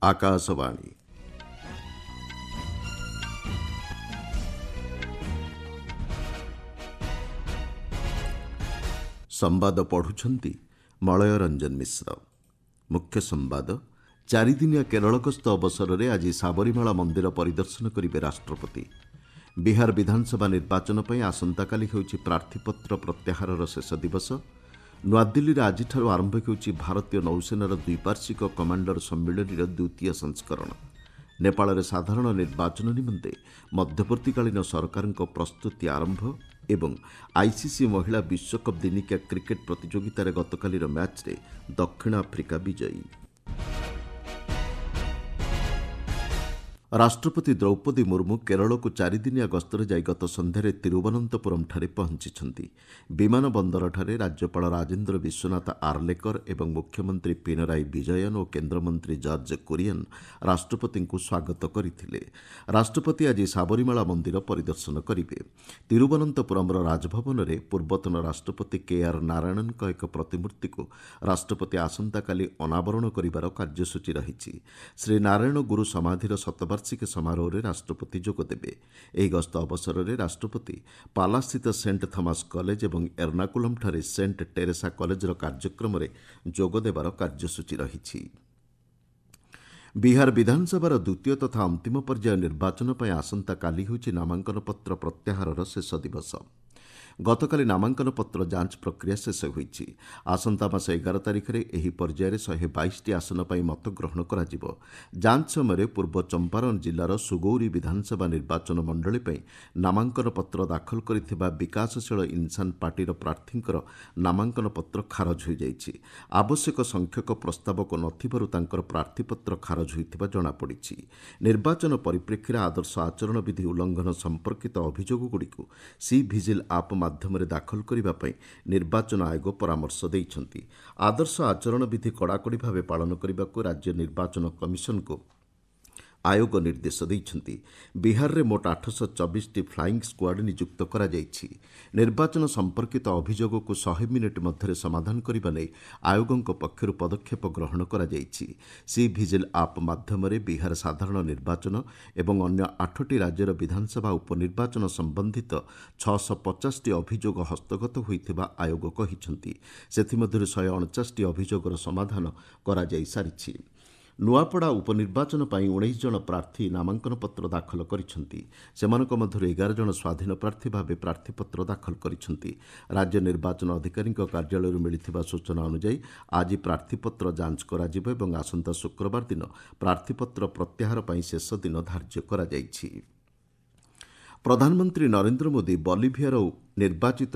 आकाशवाणी संवाद पढ़ुछंती मलय रंजन मिश्र। मुख्य संवाद चारिदिनिया केरल गस्त अवसर में आज साबरीमाला मंदिर परिदर्शन करेंगे राष्ट्रपति। बिहार विधानसभा निर्वाचन पर आसंताकाली होइछि प्रार्थीपत्र प्रत्याहारर शेष दिवस। नुआदिल्ली आज आरंभ होइछि भारतीय नौसेनार द्विपार्षिक कमांडर सम्मिलनीर द्वितीय संस्करण। नेपाल में साधारण निर्वाचन निमंते मध्यवर्तीकालीन सरकार प्रस्तुति आरंभ एवं आईसीसी महिला विश्वकप दिनिकिया क्रिकेट प्रतियोगितार गतकालीर मैच रे दक्षिण आफ्रिका विजयी। राष्ट्रपति द्रौपदी मुर्मू केरल को चारिदिनिया गस्तर जाई गत संध्यारे तिरुवनंतपुरम ठारे पहुंचिछंती। विमान बंदर ठारे राज्यपाल राजेन्द्र विश्वनाथ आर्लेकर एवं मुख्यमंत्री पिनराई विजयन और केन्द्रमंत्री जॉर्ज कुरियन राष्ट्रपति को स्वागत करथिले। राष्ट्रपति आज साबरीमाला मंदिर परिदर्शन करिवे। तिरुवनंतपुरम राजभवन में पूर्वतन राष्ट्रपति केआर नारायणन एक प्रतिमूर्ति को राष्ट्रपति आसंताकाली अनावरण करिवार कार्यसूची रहिछि। श्री नारायण गुरु समाधिर शतवार्षिक समारोह में राष्ट्रपति जोगदेवे। ଏହି ଗସ୍ତ ଅବସରରେ ରାଷ୍ଟ୍ରପତି ପାଲାସ୍ଥିତ ସେଣ୍ଟ ଥମାସ କଲେଜ ଏବଂ ଏର୍ଣ୍ଣାକୁଲମ ଠାରେ ସେଣ୍ଟ ଟେରେସା କଲେଜର କାର୍ଯ୍ୟକ୍ରମରେ ଯୋଗଦେବାର କାର୍ଯ୍ୟସୂଚୀ ରହିଛି। ବିହାର ବିଧାନସଭାର ଦ୍ୱିତୀୟ ତଥା ଅନ୍ତିମ ପର୍ଯ୍ୟାୟ ନିର୍ବାଚନ ପାଇଁ ଆସନ୍ତାକାଲି ହେଉଛି ନାମାଙ୍କନ ପତ୍ର ପ୍ରତ୍ୟାହାରର ଶେଷ ଦିବସ। ଗତକାଲି ନାମାଙ୍କନ ପତ୍ର ଯାଞ୍ଚ ପ୍ରକ୍ରିୟା ଶେଷ ହୋଇଛି। ଆସନ୍ତା ମାସ 11 ତାରିଖରେ ଏହି ପର୍ଯ୍ୟାୟରେ 122ଟି ଆସନ ପାଇଁ ମତଗ୍ରହଣ କରାଯିବ। ଯାଞ୍ଚ ସମୟରେ ପୂର୍ବ ଚମ୍ପାରନ ଜିଲ୍ଲାର ସୁଗୌରୀ ବିଧାନସଭା ନିର୍ବାଚନ ମଣ୍ଡଳୀ ପାଇଁ ନାମାଙ୍କନ ପତ୍ର ଦାଖଲ କରିଥିବା ବିକାଶଶୀଳ ଇନ୍ସାନ ପାର୍ଟିର ପ୍ରାର୍ଥୀଙ୍କର ନାମାଙ୍କନ ପତ୍ର ଖାରଜ ହୋଇଯାଇଛି। ଆବଶ୍ୟକ ସଂଖ୍ୟକ ପ୍ରସ୍ତାବକ ନଥିବାରୁ ତାଙ୍କର ପ୍ରାର୍ଥୀପତ୍ର ଖାରଜ ହୋଇଥିବା ଜଣାପଡ଼ିଛି। ନିର୍ବାଚନ ପରିପ୍ରେକ୍ଷୀରେ ଆଦର୍ଶ ଆଚରଣ ବିଧି ଉଲ୍ଲଂଘନ ସମ୍ପର୍କିତ ଅଭିଯୋଗଗୁଡ଼ିକୁ ସି ଭିଜିଲ୍ ଆପ୍ ମାଧ୍ୟମରେ ଦାଖଲ କରିବା ପାଇଁ ନିର୍ବାଚନ ଆୟୋଗ ପରାମର୍ଶ ଦେଇଛନ୍ତି। ଆଦର୍ଶ ଆଚରଣ ବିଧି କଡ଼ାକଡ଼ି ଭାବେ ପାଳନ କରିବାକୁ ରାଜ୍ୟ ନିର୍ବାଚନ କମିଶନକୁ ଆୟୋଗ ନିର୍ଦ୍ଦେଶ ଦେଇଛନ୍ତି। ବିହାରରେ ମୋଟ 824ଟି ଫ୍ଲାଇଂ ସ୍କ୍ୱାଡ୍ ନିଯୁକ୍ତ କରାଯାଇଛି। ନିର୍ବାଚନ ସମ୍ପର୍କିତ ଅଭିଯୋଗକୁ 100 ମିନିଟ୍ ମଧ୍ୟରେ ସମାଧାନ କରିବା ନେଇ ଆୟୋଗଙ୍କ ପକ୍ଷରୁ ପଦକ୍ଷେପ ଗ୍ରହଣ କରାଯାଇଛି। ସି ଭିଜିଲ୍ ଆପ୍ ମାଧ୍ୟମରେ ବିହାର ସାଧାରଣ ନିର୍ବାଚନ ଏବଂ ଅନ୍ୟ 8ଟି ରାଜ୍ୟର ବିଧାନସଭା ଉପନିର୍ବାଚନ ସମ୍ବନ୍ଧିତ 650ଟି ଅଭିଯୋଗ ହସ୍ତଗତ ହୋଇଥିବା ଆୟୋଗ କହିଛନ୍ତି। ସେଥିମଧ୍ୟରୁ 149ଟି ଅଭିଯୋଗର ସମାଧାନ କରାଯାଇସାରିଛି। ନୂଆପଡ଼ା ଉପନିର୍ବାଚନ ପାଇଁ 19 ଜଣ ପ୍ରାର୍ଥୀ ନାମାଙ୍କନ ପତ୍ର ଦାଖଲ କରିଛନ୍ତି। ସେମାନଙ୍କ ମଧ୍ୟରୁ 11 ଜଣ ସ୍ୱାଧୀନ ପ୍ରାର୍ଥୀ ଭାବେ ପ୍ରାର୍ଥୀପତ୍ର ଦାଖଲ କରିଛନ୍ତି। ରାଜ୍ୟ ନିର୍ବାଚନ ଅଧିକାରୀଙ୍କ କାର୍ଯ୍ୟାଳୟରୁ ମିଳିଥିବା ସୂଚନା ଅନୁଯାୟୀ ଆଜି ପ୍ରାର୍ଥୀପତ୍ର ଯାଞ୍ଚ କରାଯିବ ଏବଂ ଆସନ୍ତା ଶୁକ୍ରବାର ଦିନ ପ୍ରାର୍ଥୀପତ୍ର ପ୍ରତ୍ୟାହାର ପାଇଁ ଶେଷ ଦିନ ଧାର୍ଯ୍ୟ କରାଯାଇଛି। ପ୍ରଧାନମନ୍ତ୍ରୀ ନରେନ୍ଦ୍ର ମୋଦି ବଲିଭିଆର ନିର୍ବାଚିତ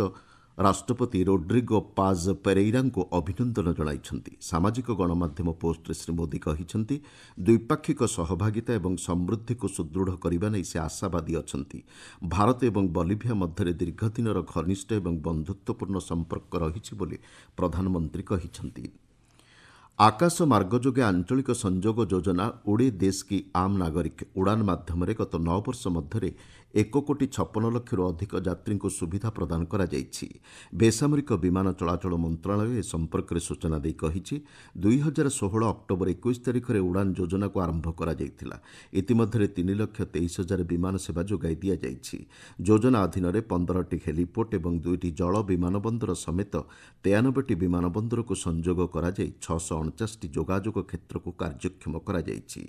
ରାଷ୍ଟ୍ରପତି ରୋଡ୍ରିଗୋ ପାଜ୍ ପେରେଇରାଙ୍କୁ ଅଭିନନ୍ଦନ ଜଣାଇଛନ୍ତି। ସାମାଜିକ ଗଣମାଧ୍ୟମ ପୋଷ୍ଟରେ ଶ୍ରୀ ମୋଦି କହିଛନ୍ତି, ଦ୍ୱିପାକ୍ଷିକ ସହଭାଗିତା ଏବଂ ସମୃଦ୍ଧିକୁ ସୁଦୃଢ଼ କରିବା ନେଇ ସେ ଆଶାବାଦୀ ଅଛନ୍ତି। ଭାରତ ଏବଂ ବଲିଭିଆ ମଧ୍ୟରେ ଦୀର୍ଘଦିନର ଘନିଷ୍ଠ ଏବଂ ବନ୍ଧୁତ୍ୱପୂର୍ଣ୍ଣ ସମ୍ପର୍କ ରହିଛି ବୋଲି ପ୍ରଧାନମନ୍ତ୍ରୀ କହିଛନ୍ତି। ଆକାଶ ମାର୍ଗ ଯୋଗେ ଆଞ୍ଚଳିକ ସଂଯୋଗ ଯୋଜନା ଉଡ଼େ ଦେଶ କି ଆମ୍ ନାଗରିକ ଉଡ଼ାନ ମାଧ୍ୟମରେ ଗତ 9 ବର୍ଷ ମଧ୍ୟରେ 1,56 ଲକ୍ଷରୁ ଅଧିକ ଯାତ୍ରୀଙ୍କୁ ସୁବିଧା ପ୍ରଦାନ କରାଯାଇଛି। ବେସାମରିକ ବିମାନ ଚଳାଚଳ ମନ୍ତ୍ରଣାଳୟ ଏ ସମ୍ପର୍କରେ ସୂଚନା ଦେଇ କହିଛି, 2016 ଅକ୍ଟୋବର 21 ତାରିଖରେ ଉଡ଼ାନ ଯୋଜନାକୁ ଆରମ୍ଭ କରାଯାଇଥିଲା। ଇତିମଧ୍ୟରେ 3,23,000 ବିମାନ ସେବା ଯୋଗାଇ ଦିଆଯାଇଛି। ଯୋଜନା ଅଧୀନରେ 15ଟି ହେଲିପୋର୍ଟ ଏବଂ 2ଟି ଜଳ ବିମାନ ବନ୍ଦର ସମେତ 93ଟି ବିମାନ ବନ୍ଦରକୁ ସଂଯୋଗ କରାଯାଇ 649ଟି ଯୋଗାଯୋଗ କ୍ଷେତ୍ରକୁ କାର୍ଯ୍ୟକ୍ଷମ କରାଯାଇଛି।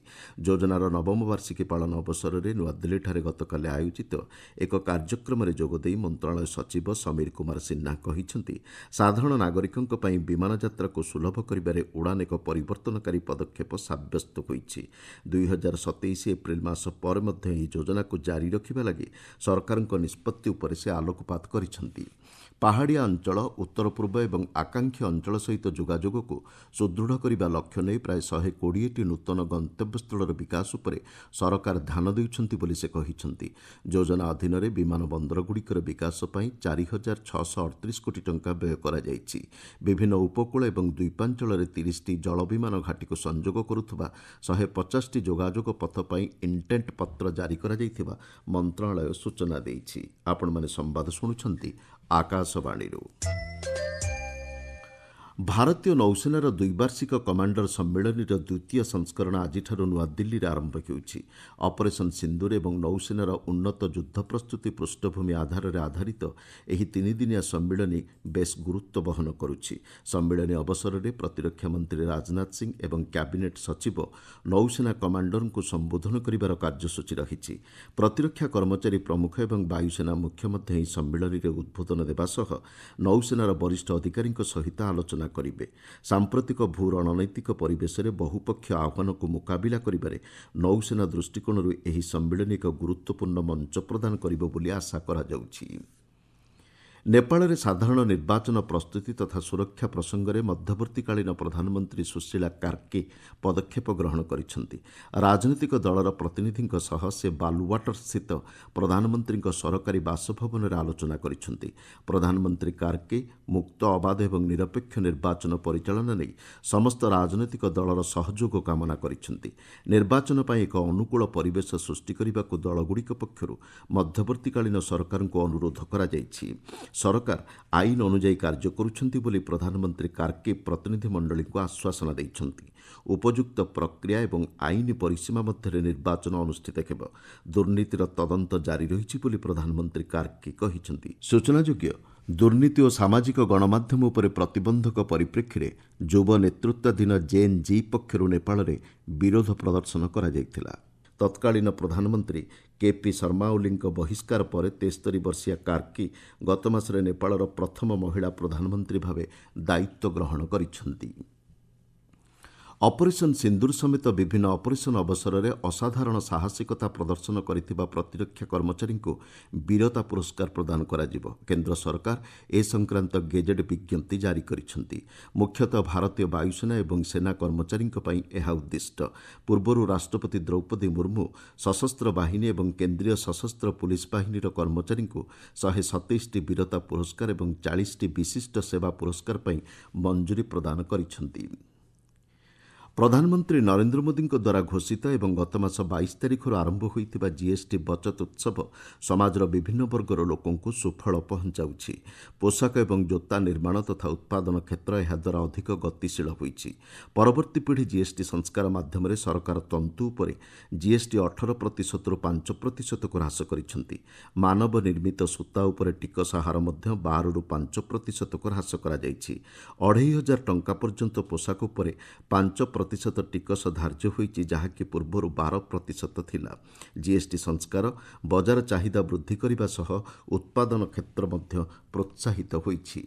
ଯୋଜନାର ନବମ ବାର୍ଷିକୀ ପାଳନ ଅବସରରେ ନୂଆଦିଲ୍ଲୀଠାରେ ଗତକାଲି ଆୟୋଜିତ ଏକ କାର୍ଯ୍ୟକ୍ରମରେ ଯୋଗଦେଇ ମନ୍ତ୍ରଣାଳୟ ସଚିବ ସମୀର କୁମାର ସିହ୍ନା କହିଛନ୍ତି, ସାଧାରଣ ନାଗରିକଙ୍କ ପାଇଁ ବିମାନ ଯାତ୍ରାକୁ ସୁଲଭ କରିବାରେ ଉଡ଼ାନ ଏକ ପରିବର୍ତ୍ତନକାରୀ ପଦକ୍ଷେପ ସାବ୍ୟସ୍ତ ହୋଇଛି। 2027 ଏପ୍ରିଲ ମାସ ପରେ ମଧ୍ୟ ଏହି ଯୋଜନାକୁ ଜାରି ରଖିବା ଲାଗି ସରକାରଙ୍କ ନିଷ୍ପତ୍ତି ଉପରେ ସେ ଆଲୋକପାତ କରିଛନ୍ତି। ପାହାଡ଼ିଆ ଅଞ୍ଚଳ, ଉତ୍ତର ପୂର୍ବ ଏବଂ ଆକାଂକ୍ଷୀ ଅଞ୍ଚଳ ସହିତ ଯୋଗାଯୋଗକୁ ସୁଦୃଢ଼ କରିବା ଲକ୍ଷ୍ୟ ନେଇ ପ୍ରାୟ 120ଟି ନୂତନ ଗନ୍ତବ୍ୟସ୍ଥଳର ବିକାଶ ଉପରେ ସରକାର ଧ୍ୟାନ ଦେଉଛନ୍ତି ବୋଲି ସେ କହିଛନ୍ତି। ଯୋଜନା ଅଧୀନରେ ବିମାନ ବନ୍ଦରଗୁଡ଼ିକର ବିକାଶ ପାଇଁ 4,638 କୋଟି ଟଙ୍କା ବ୍ୟୟ କରାଯାଇଛି। ବିଭିନ୍ନ ଉପକୂଳ ଏବଂ ଦ୍ୱୀପାଞ୍ଚଳରେ 30ଟି ଜଳବିମାନ ଘାଟିକୁ ସଂଯୋଗ କରୁଥିବା 150ଟି ଯୋଗାଯୋଗ ପଥ ପାଇଁ ଇଣ୍ଟେଣ୍ଟ ପତ୍ର ଜାରି କରାଯାଇଥିବା ମନ୍ତ୍ରଣାଳୟ ସୂଚନା ଦେଇଛି। ଆପଣମାନେ ସମ୍ବାଦ ଶୁଣୁଛନ୍ତି ଆକାଶବାଣୀରୁ। ଭାରତୀୟ ନୌସେନାର ଦ୍ୱିବାର୍ଷିକ କମାଣ୍ଡର ସମ୍ମିଳନୀର ଦ୍ୱିତୀୟ ସଂସ୍କରଣ ଆଜିଠାରୁ ନୂଆଦିଲ୍ଲୀରେ ଆରମ୍ଭ ହେଉଛି। ଅପରେସନ୍ ସିନ୍ଦୁର ଏବଂ ନୌସେନାର ଉନ୍ନତ ଯୁଦ୍ଧ ପ୍ରସ୍ତୁତି ପୃଷ୍ଠଭୂମି ଆଧାରରେ ଆଧାରିତ ଏହି ତିନିଦିନିଆ ସମ୍ମିଳନୀ ବେଶ୍ ଗୁରୁତ୍ୱ ବହନ କରୁଛି। ସମ୍ମିଳନୀ ଅବସରରେ ପ୍ରତିରକ୍ଷା ମନ୍ତ୍ରୀ ରାଜନାଥ ସିଂ ଏବଂ କ୍ୟାବିନେଟ୍ ସଚିବ ନୌସେନା କମାଣ୍ଡରଙ୍କୁ ସମ୍ବୋଧନ କରିବାର କାର୍ଯ୍ୟସୂଚୀ ରହିଛି। ପ୍ରତିରକ୍ଷା କର୍ମଚାରୀ ପ୍ରମୁଖ ଏବଂ ବାୟୁସେନା ମୁଖ୍ୟ ମଧ୍ୟ ଏହି ସମ୍ମିଳନୀରେ ଉଦ୍ବୋଧନ ଦେବା ସହ ନୌସେନାର ବରିଷ୍ଠ ଅଧିକାରୀଙ୍କ ସହିତ ଆଲୋଚନା କରିବେ। ସାମ୍ପ୍ରତିକ ଭୂ ରଣନୈତିକ ପରିବେଶରେ ବହୁପକ୍ଷୀୟ ଆହ୍ୱାନକୁ ମୁକାବିଲା କରିବାରେ ନୌସେନା ଦୃଷ୍ଟିକୋଣରୁ ଏହି ସମ୍ମିଳନୀ ଏକ ଗୁରୁତ୍ୱପୂର୍ଣ୍ଣ ମଞ୍ଚ ପ୍ରଦାନ କରିବ ବୋଲି ଆଶା କରାଯାଉଛି। ନେପାଳରେ ସାଧାରଣ ନିର୍ବାଚନ ପ୍ରସ୍ତୁତି ତଥା ସୁରକ୍ଷା ପ୍ରସଙ୍ଗରେ ମଧ୍ୟବର୍ତ୍ତୀକାଳୀନ ପ୍ରଧାନମନ୍ତ୍ରୀ ସୁଶୀଳା କାର୍କେ ପଦକ୍ଷେପ ଗ୍ରହଣ କରିଛନ୍ତି। ରାଜନୈତିକ ଦଳର ପ୍ରତିନିଧିଙ୍କ ସହ ସେ ବାଲୁୱାଟରସ୍ଥିତ ପ୍ରଧାନମନ୍ତ୍ରୀଙ୍କ ସରକାରୀ ବାସଭବନରେ ଆଲୋଚନା କରିଛନ୍ତି। ପ୍ରଧାନମନ୍ତ୍ରୀ କାର୍କେ ମୁକ୍ତ ଅବାଧ ଏବଂ ନିରପେକ୍ଷ ନିର୍ବାଚନ ପରିଚାଳନା ନେଇ ସମସ୍ତ ରାଜନୈତିକ ଦଳର ସହଯୋଗ କାମନା କରିଛନ୍ତି। ନିର୍ବାଚନ ପାଇଁ ଏକ ଅନୁକୂଳ ପରିବେଶ ସୃଷ୍ଟି କରିବାକୁ ଦଳଗୁଡ଼ିକ ପକ୍ଷରୁ ମଧ୍ୟବର୍ତ୍ତୀକାଳୀନ ସରକାରଙ୍କୁ ଅନୁରୋଧ କରାଯାଇଛି। ସରକାର ଆଇନ ଅନୁଯାୟୀ କାର୍ଯ୍ୟ କରୁଛନ୍ତି ବୋଲି ପ୍ରଧାନମନ୍ତ୍ରୀ କାର୍କେ ପ୍ରତିନିଧି ମଣ୍ଡଳୀଙ୍କୁ ଆଶ୍ୱାସନା ଦେଇଛନ୍ତି। ଉପଯୁକ୍ତ ପ୍ରକ୍ରିୟା ଏବଂ ଆଇନ ପରିସୀମା ମଧ୍ୟରେ ନିର୍ବାଚନ ଅନୁଷ୍ଠିତ ହେବ। ଦୁର୍ନୀତିର ତଦନ୍ତ ଜାରି ରହିଛି ବୋଲି ପ୍ରଧାନମନ୍ତ୍ରୀ କାର୍କେ କହିଛନ୍ତି। ସୂଚନାଯୋଗ୍ୟ, ଦୁର୍ନୀତି ଓ ସାମାଜିକ ଗଣମାଧ୍ୟମ ଉପରେ ପ୍ରତିବନ୍ଧକ ପରିପ୍ରେକ୍ଷୀରେ ଯୁବ ନେତୃତ୍ୱାଧୀନ ଜେଏନ୍ଜି ପକ୍ଷରୁ ନେପାଳରେ ବିରୋଧ ପ୍ରଦର୍ଶନ କରାଯାଇଥିଲା। ତତ୍କାଳୀନ ପ୍ରଧାନମନ୍ତ୍ରୀ କେପି ଶର୍ମା ଓଲିଙ୍କ ବହିଷ୍କାର ପରେ 73 ବର୍ଷୀୟ କାର୍କେ ଗତ ମାସରେ ନେପାଳର ପ୍ରଥମ ମହିଳା ପ୍ରଧାନମନ୍ତ୍ରୀ ଭାବେ ଦାୟିତ୍ୱ ଗ୍ରହଣ କରିଛନ୍ତି। ଅପରେସନ୍ ସିନ୍ଦୁର ସମେତ ବିଭିନ୍ନ ଅପରେସନ୍ ଅବସରରେ ଅସାଧାରଣ ସାହସିକତା ପ୍ରଦର୍ଶନ କରିଥିବା ପ୍ରତିରକ୍ଷା କର୍ମଚାରୀଙ୍କୁ ବୀରତା ପୁରସ୍କାର ପ୍ରଦାନ କରାଯିବ। କେନ୍ଦ୍ର ସରକାର ଏ ସଂକ୍ରାନ୍ତ ଗେଜେଟ୍ ବିଜ୍ଞପ୍ତି ଜାରି କରିଛନ୍ତି। ମୁଖ୍ୟତଃ ଭାରତୀୟ ବାୟୁସେନା ଏବଂ ସେନା କର୍ମଚାରୀଙ୍କ ପାଇଁ ଏହା ଉଦ୍ଦିଷ୍ଟ। ପୂର୍ବରୁ ରାଷ୍ଟ୍ରପତି ଦ୍ରୌପଦୀ ମୁର୍ମୁ ସଶସ୍ତ୍ର ବାହିନୀ ଏବଂ କେନ୍ଦ୍ରୀୟ ସଶସ୍ତ୍ର ପୁଲିସ ବାହିନୀର କର୍ମଚାରୀଙ୍କୁ 127ଟି ବୀରତା ପୁରସ୍କାର ଏବଂ 40ଟି ବିଶିଷ୍ଟ ସେବା ପୁରସ୍କାର ପାଇଁ ମଞ୍ଜୁରୀ ପ୍ରଦାନ କରିଛନ୍ତି। ପ୍ରଧାନମନ୍ତ୍ରୀ ନରେନ୍ଦ୍ର ମୋଦିଙ୍କ ଦ୍ୱାରା ଘୋଷିତ ଏବଂ ଗତ ମାସ 22 ତାରିଖରୁ ଆରମ୍ଭ ହୋଇଥିବା ଜିଏସ୍ଟି ବଚତ ଉତ୍ସବ ସମାଜର ବିଭିନ୍ନ ବର୍ଗର ଲୋକଙ୍କୁ ସୁଫଳ ପହଞ୍ଚାଉଛି। ପୋଷାକ ଏବଂ ଜୋତା ନିର୍ମାଣ ତଥା ଉତ୍ପାଦନ କ୍ଷେତ୍ର ଏହାଦ୍ୱାରା ଅଧିକ ଗତିଶୀଳ ହୋଇଛି। ପରବର୍ତ୍ତୀ ପିଢ଼ି ଜିଏସ୍ଟି ସଂସ୍କାର ମାଧ୍ୟମରେ ସରକାର ତନ୍ତୁ ଉପରେ ଜିଏସ୍ଟି 18%ରୁ 5%କୁ ହ୍ରାସ କରିଛନ୍ତି। ମାନବ ନିର୍ମିତ ସୂତା ଉପରେ ଟିକସ ହାର ମଧ୍ୟ 12ରୁ 5%କୁ ହ୍ରାସ କରାଯାଇଛି। 2500 ଟଙ୍କା ପର୍ଯ୍ୟନ୍ତ ପୋଷାକ ଉପରେ 5% ଟିକସ ଧାର୍ଯ୍ୟ ହୋଇଛି, ଯାହାକି ପୂର୍ବରୁ 12% ଥିଲା। ଜିଏସ୍ଟି ସଂସ୍କାର ବଜାର ଚାହିଦା ବୃଦ୍ଧି କରିବା ସହ ଉତ୍ପାଦନ କ୍ଷେତ୍ର ମଧ୍ୟ ପ୍ରୋତ୍ସାହିତ ହୋଇଛି।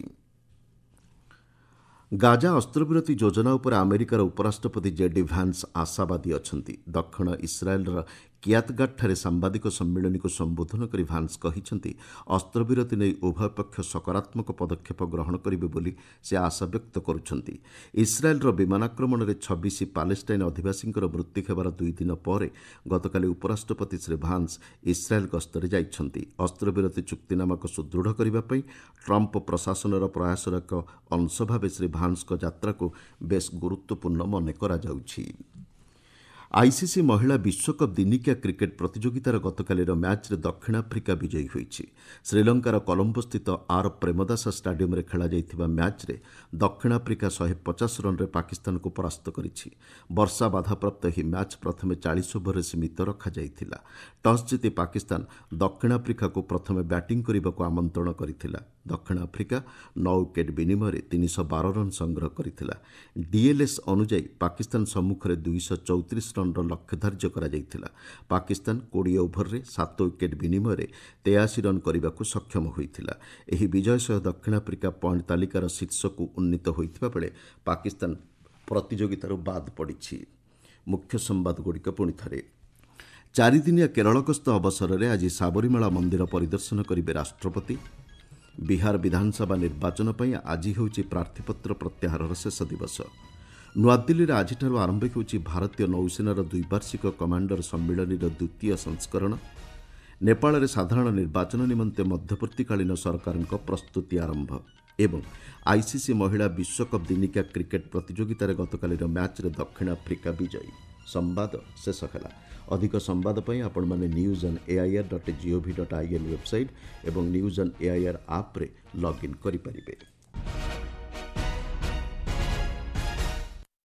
ଗାଜା ଅସ୍ତ୍ରବିରତି ଯୋଜନା ଉପରେ ଆମେରିକାର ଉପରାଷ୍ଟ୍ରପତି ଜେଡି ଭ୍ୟାନ୍ସ ଆଶାବାଦୀ ଅଛନ୍ତି। ଦକ୍ଷିଣ ଇସ୍ରାଏଲ୍ର କିୟାତଗାଟଠାରେ ସାମ୍ବାଦିକ ସମ୍ମିଳନୀକୁ ସମ୍ବୋଧନ କରି ଭ୍ୟାନ୍ସ କହିଛନ୍ତି, ଅସ୍ତ୍ରବିରତି ନେଇ ଉଭୟ ପକ୍ଷ ସକାରାତ୍ମକ ପଦକ୍ଷେପ ଗ୍ରହଣ କରିବେ ବୋଲି ସେ ଆଶା ବ୍ୟକ୍ତ କରୁଛନ୍ତି। ଇସ୍ରାଏଲ୍ର ବିମାନ ଆକ୍ରମଣରେ 26 ପାଲେଷ୍ଟାଇନ୍ ଅଧିବାସୀଙ୍କର ମୃତ୍ୟୁ ହେବାର 2 ଦିନ ପରେ ଗତକାଲି ଉପରାଷ୍ଟ୍ରପତି ଶ୍ରୀ ଭ୍ୟାନ୍ସ ଇସ୍ରାଏଲ୍ ଗସ୍ତରେ ଯାଇଛନ୍ତି। ଅସ୍ତ୍ରବିରତି ଚୁକ୍ତିନାମାକୁ ସୁଦୃଢ଼ କରିବା ପାଇଁ ଟ୍ରମ୍ପ ପ୍ରଶାସନର ପ୍ରୟାସର ଏକ ଅଂଶ ଭାବେ ଶ୍ରୀ ଭ୍ୟାନ୍ସଙ୍କ ଯାତ୍ରାକୁ ବେଶ୍ ଗୁରୁତ୍ୱପୂର୍ଣ୍ଣ ମନେ କରାଯାଉଛି। ଆଇସିସି ମହିଳା ବିଶ୍ୱକପ୍ ଦିନିକିଆ କ୍ରିକେଟ୍ ପ୍ରତିଯୋଗିତାର ଗତକାଲିର ମ୍ୟାଚ୍ରେ ଦକ୍ଷିଣ ଆଫ୍ରିକା ବିଜୟୀ ହୋଇଛି। ଶ୍ରୀଲଙ୍କାର କଲମ୍ବୋସ୍ଥିତ ଆର୍ ପ୍ରେମଦାସା ଷ୍ଟାଡିୟମ୍ରେ ଖେଳାଯାଇଥିବା ମ୍ୟାଚ୍ରେ ଦକ୍ଷିଣ ଆଫ୍ରିକା 150 ରନ୍ରେ ପାକିସ୍ତାନକୁ ପରାସ୍ତ କରିଛି। ବର୍ଷା ବାଧାପ୍ରାପ୍ତ ଏହି ମ୍ୟାଚ୍ ପ୍ରଥମେ 40 ଓଭରରେ ସୀମିତ ରଖାଯାଇଥିଲା। ଟସ୍ ଜିତି ପାକିସ୍ତାନ ଦକ୍ଷିଣ ଆଫ୍ରିକାକୁ ପ୍ରଥମେ ବ୍ୟାଟିଂ କରିବାକୁ ଆମନ୍ତ୍ରଣ କରିଥିଲା। ଦକ୍ଷିଣ ଆଫ୍ରିକା 9 ୱିକେଟ୍ ବିନିମୟରେ 312 ରନ୍ ସଂଗ୍ରହ କରିଥିଲା। ଡିଏଲ୍ଏସ୍ ଅନୁଯାୟୀ ପାକିସ୍ତାନ ସମ୍ମୁଖରେ 234 ରନ୍ର ଲକ୍ଷ୍ୟ ଧାର୍ଯ୍ୟ କରାଯାଇଥିଲା। ପାକିସ୍ତାନ 20 ଓଭରରେ 7 ୱିକେଟ୍ ବିନିମୟରେ 83 ରନ୍ କରିବାକୁ ସକ୍ଷମ ହୋଇଥିଲା। ଏହି ବିଜୟ ସହ ଦକ୍ଷିଣ ଆଫ୍ରିକା ପଏଣ୍ଟ ତାଲିକାର ଶୀର୍ଷକୁ ଉନ୍ନୀତ ହୋଇଥିବା ବେଳେ ପାକିସ୍ତାନ ପ୍ରତିଯୋଗିତାରୁ ବାଦ୍ ପଡ଼ିଛି। ମୁଖ୍ୟ ସମ୍ବାଦଗୁଡ଼ିକ ପୁଣି ଥରେ। 4 ଦିନିଆ କେରଳ ଗସ୍ତ ଅବସରରେ ଆଜି ସାବରିମାଳା ମନ୍ଦିର ପରିଦର୍ଶନ କରିବେ ରାଷ୍ଟ୍ରପତି। ବିହାର ବିଧାନସଭା ନିର୍ବାଚନ ପାଇଁ ଆଜି ହେଉଛି ପ୍ରାର୍ଥୀପତ୍ର ପ୍ରତ୍ୟାହାରର ଶେଷ ଦିବସ। ନୂଆଦିଲ୍ଲୀରେ ଆଜିଠାରୁ ଆରମ୍ଭ ହେଉଛି ଭାରତୀୟ ନୌସେନାର ଦ୍ୱିବାର୍ଷିକ କମାଣ୍ଡର ସମ୍ମିଳନୀର ଦ୍ୱିତୀୟ ସଂସ୍କରଣ। ନେପାଳରେ ସାଧାରଣ ନିର୍ବାଚନ ନିମନ୍ତେ ମଧ୍ୟବର୍ତ୍ତୀକାଳୀନ ସରକାରଙ୍କ ପ୍ରସ୍ତୁତି ଆରମ୍ଭ ଏବଂ ଆଇସିସି ମହିଳା ବିଶ୍ୱକପ୍ ଦିନିକିଆ କ୍ରିକେଟ୍ ପ୍ରତିଯୋଗିତାରେ ଗତକାଲିର ମ୍ୟାଚ୍ରେ ଦକ୍ଷିଣ ଆଫ୍ରିକା ବିଜୟୀ। ସମ୍ବାଦ ଶେଷ ହେଲା। ଅଧିକ ସମ୍ବାଦ ପାଇଁ ଆପଣମାନେ news.air.gov.in ୱେବସାଇଟ୍ ଏବଂ news.air ଆପ୍ରେ ଲଗ୍ଇନ୍ କରିପାରିବେ।